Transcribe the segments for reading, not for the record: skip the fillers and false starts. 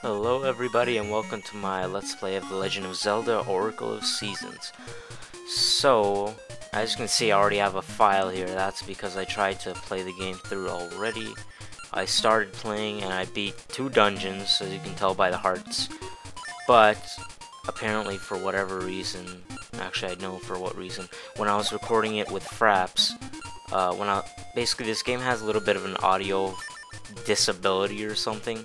Hello everybody and welcome to my Let's Play of The Legend of Zelda Oracle of Seasons. So, as you can see I already have a file here. That's because I tried to play the game through already. I started playing and I beat 2 dungeons, as you can tell by the hearts. But, apparently for whatever reason, actually I know for what reason, when I was recording it with Fraps, basically this game has a little bit of an audio disability or something.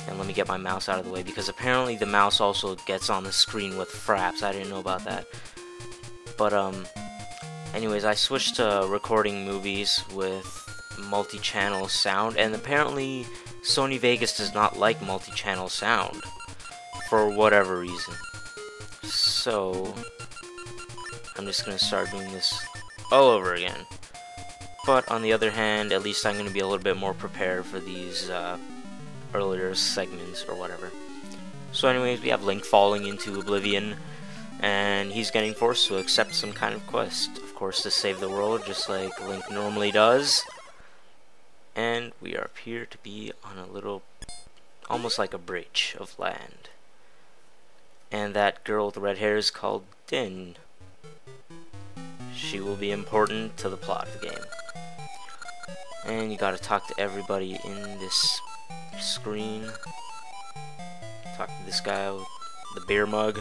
And let me get my mouse out of the way, because apparently the mouse also gets on the screen with Fraps. I didn't know about that. But, anyways, I switched to recording movies with multi-channel sound, and apparently Sony Vegas does not like multi-channel sound, for whatever reason. So, I'm just gonna start doing this all over again. But, on the other hand, at least I'm gonna be a little bit more prepared for these, earlier segments or whatever. So anyways, we have Link falling into oblivion, and he's getting forced to accept some kind of quest, of course to save the world, just like Link normally does. And we appear to be on a little, almost like a bridge of land. And that girl with the red hair is called Din. She will be important to the plot of the game. And you gotta talk to everybody in this screen. Talk to this guy with the beer mug.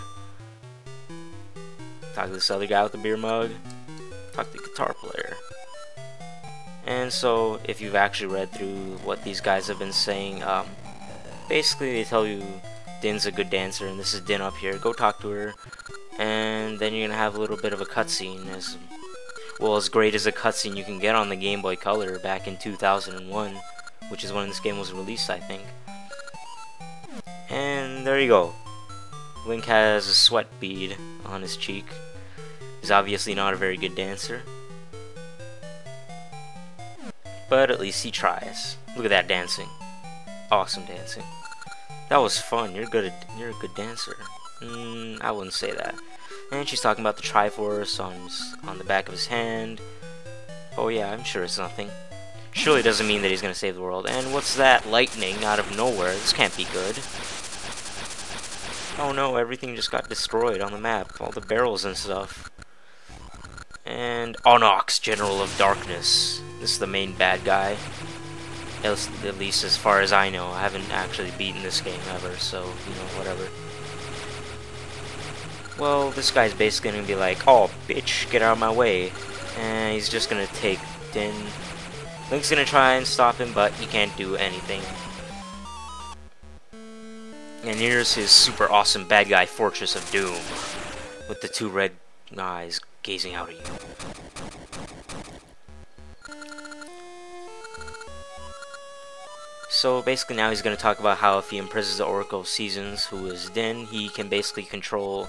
Talk to this other guy with the beer mug. Talk to the guitar player. And so, if you've actually read through what these guys have been saying, basically they tell you Din's a good dancer, and this is Din up here. Go talk to her, and then you're gonna have a little bit of a cutscene, as well as great as a cutscene you can get on the Game Boy Color back in 2001. Which is when this game was released, I think. And there you go. Link has a sweat bead on his cheek. He's obviously not a very good dancer, but at least he tries. Look at that dancing. Awesome dancing. That was fun. You're a good dancer. I wouldn't say that. And she's talking about the Triforce on the back of his hand. Oh yeah, I'm sure it's nothing. Surely doesn't mean that he's gonna save the world. And what's that? Lightning out of nowhere. This can't be good. Oh no, everything just got destroyed on the map. All the barrels and stuff. And Onox, General of Darkness. This is the main bad guy. At least as far as I know. I haven't actually beaten this game ever, so, you know, whatever. Well, this guy's basically gonna be like, oh, bitch, get out of my way. And he's just gonna take Din. Link's gonna try and stop him, but he can't do anything. And here's his super awesome bad guy Fortress of Doom, with the 2 red eyes gazing out at you. So basically now he's gonna talk about how if he imprisons the Oracle of Seasons, who is Din, he can basically control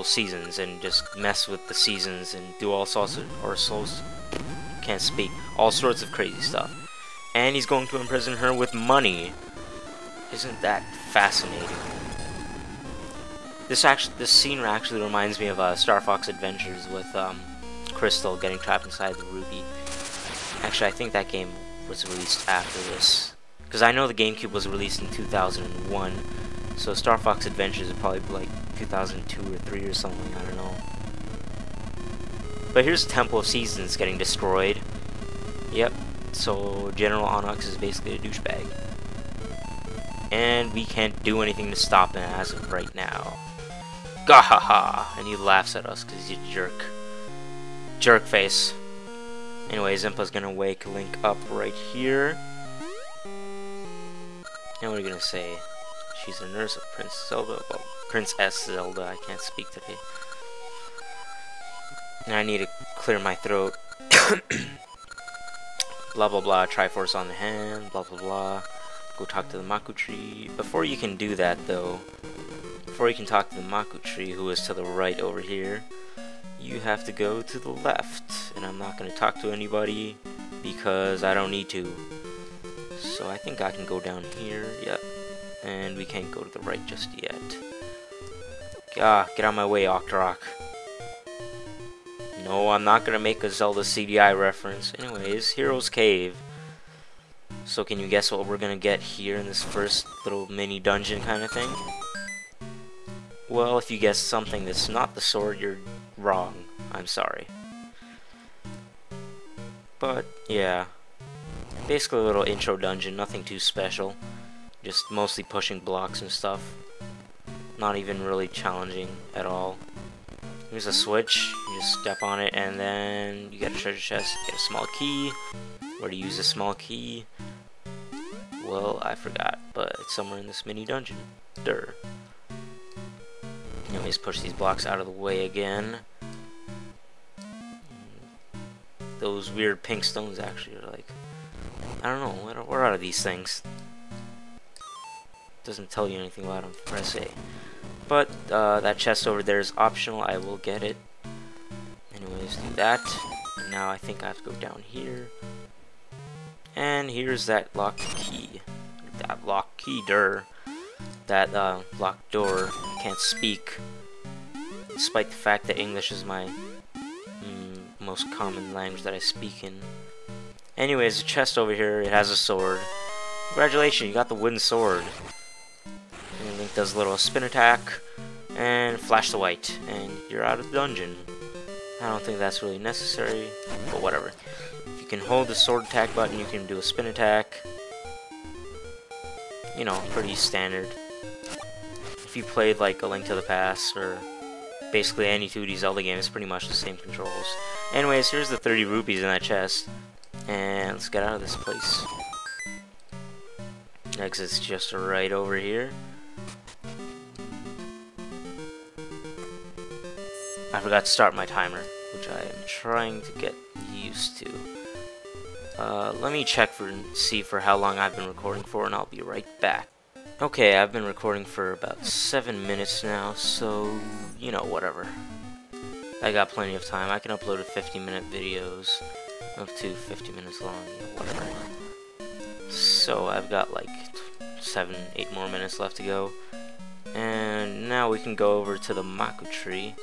seasons and just mess with the seasons and do all sorts of, can't speak, all sorts of crazy stuff. And he's going to imprison her with money. Isn't that fascinating? This scene actually reminds me of Star Fox Adventures with Crystal getting trapped inside the ruby. Actually, I think that game was released after this, because I know the GameCube was released in 2001, so Star Fox Adventures is probably like 2002 or 3 or something, I don't know. But here's Temple of Seasons getting destroyed. Yep, so General Onox is basically a douchebag. And we can't do anything to stop him as of right now. Gahaha! And he laughs at us because he's a jerk. Jerk face. Anyway, Zimpa's gonna wake Link up right here. And what are you gonna say? She's a nurse of Prince Zelda. Well, Princess Zelda, I can't speak today. And I need to clear my throat. Blah blah blah, Triforce on the hand, blah blah blah. Go talk to the Maku tree. Before you can do that though, before you can talk to the Maku tree, who is to the right over here, you have to go to the left. And I'm not going to talk to anybody because I don't need to. So I think I can go down here, yep. And we can't go to the right just yet. Get out of my way, Octorok. No, I'm not gonna make a Zelda CDI reference. Anyways, Hero's Cave. So can you guess what we're gonna get here in this first little mini dungeon kind of thing? Well, if you guess something that's not the sword, you're wrong. I'm sorry. But, yeah. Basically a little intro dungeon, nothing too special. Just mostly pushing blocks and stuff. Not even really challenging at all. Here's a switch, you just step on it and then you get a treasure chest, get a small key. Where to use a small key? Well, I forgot, but it's somewhere in this mini dungeon. Durr. Anyways, push these blocks out of the way again. Those weird pink stones actually are like, I don't know, what are these things? Doesn't tell you anything about them, press A. But that chest over there is optional, I will get it. Anyways, do that. And now I think I have to go down here. And here's that locked key. That locked key, that locked door. I can't speak. Despite the fact that English is my most common language that I speak in. Anyways, the chest over here, it has a sword. Congratulations, you got the wooden sword. And Link does a little spin attack, and flash the white, and you're out of the dungeon. I don't think that's really necessary, but whatever. If you can hold the sword attack button, you can do a spin attack. You know, pretty standard. If you played like A Link to the Past, or basically any 2D Zelda game, it's pretty much the same controls. Anyways, here's the 30 rupees in that chest, and let's get out of this place. Exit's just right over here. I forgot to start my timer, which I am trying to get used to. Let me check see for how long I've been recording for, and I'll be right back. Okay, I've been recording for about 7 minutes now, so, you know, whatever. I got plenty of time. I can upload a 50-minute videos up to 50 minutes long, you know, whatever. So I've got like 7, 8 more minutes left to go. And now we can go over to the Mako tree.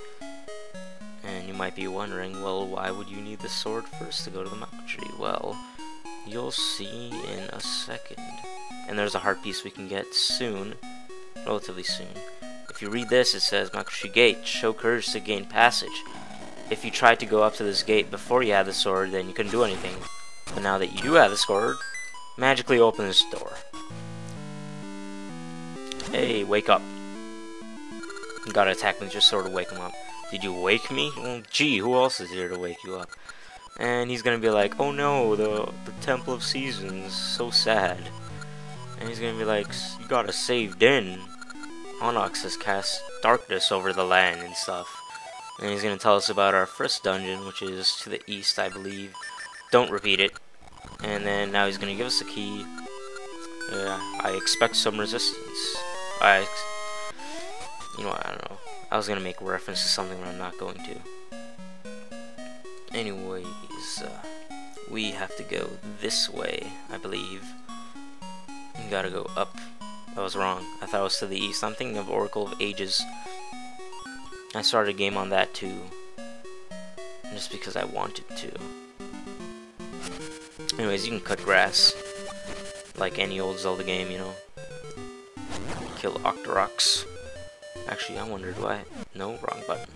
And you might be wondering, well, why would you need the sword first to go to the Mako tree? Well, you'll see in a second. And there's a heart piece we can get soon, relatively soon. If you read this, it says, Mako tree gate, show courage to gain passage. If you tried to go up to this gate before you had the sword, then you couldn't do anything. But now that you do have the sword, magically open this door. Hey, wake up. You gotta attack me, just sort of wake him up. Did you wake me? Well, gee, who else is here to wake you up? And he's gonna be like, oh no, the Temple of Seasons, so sad. And he's gonna be like, you gotta save Din. Onyx has cast darkness over the land and stuff. And he's gonna tell us about our first dungeon, which is to the east, I believe. Don't repeat it. And then now he's gonna give us a key. I expect some resistance. You know what, I don't know. I was gonna make reference to something, but I'm not going to. Anyways, we have to go this way, I believe. You gotta go up. I was wrong. I thought it was to the east. I'm thinking of Oracle of Ages. I started a game on that too. Just because I wanted to. Anyways, you can cut grass. Like any old Zelda game, you know. Kill Octoroks. Actually, I wonder, do I... No, wrong button.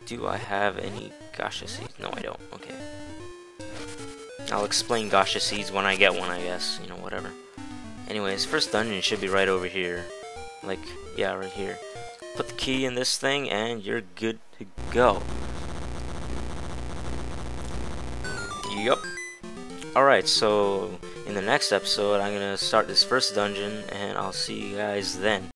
Do I have any Gasha seeds? No, I don't. Okay. I'll explain Gasha seeds when I get one, I guess. You know, whatever. Anyways, first dungeon should be right over here. Like, yeah, right here. Put the key in this thing, and you're good to go. Yup. Alright, so in the next episode, I'm gonna start this first dungeon, and I'll see you guys then.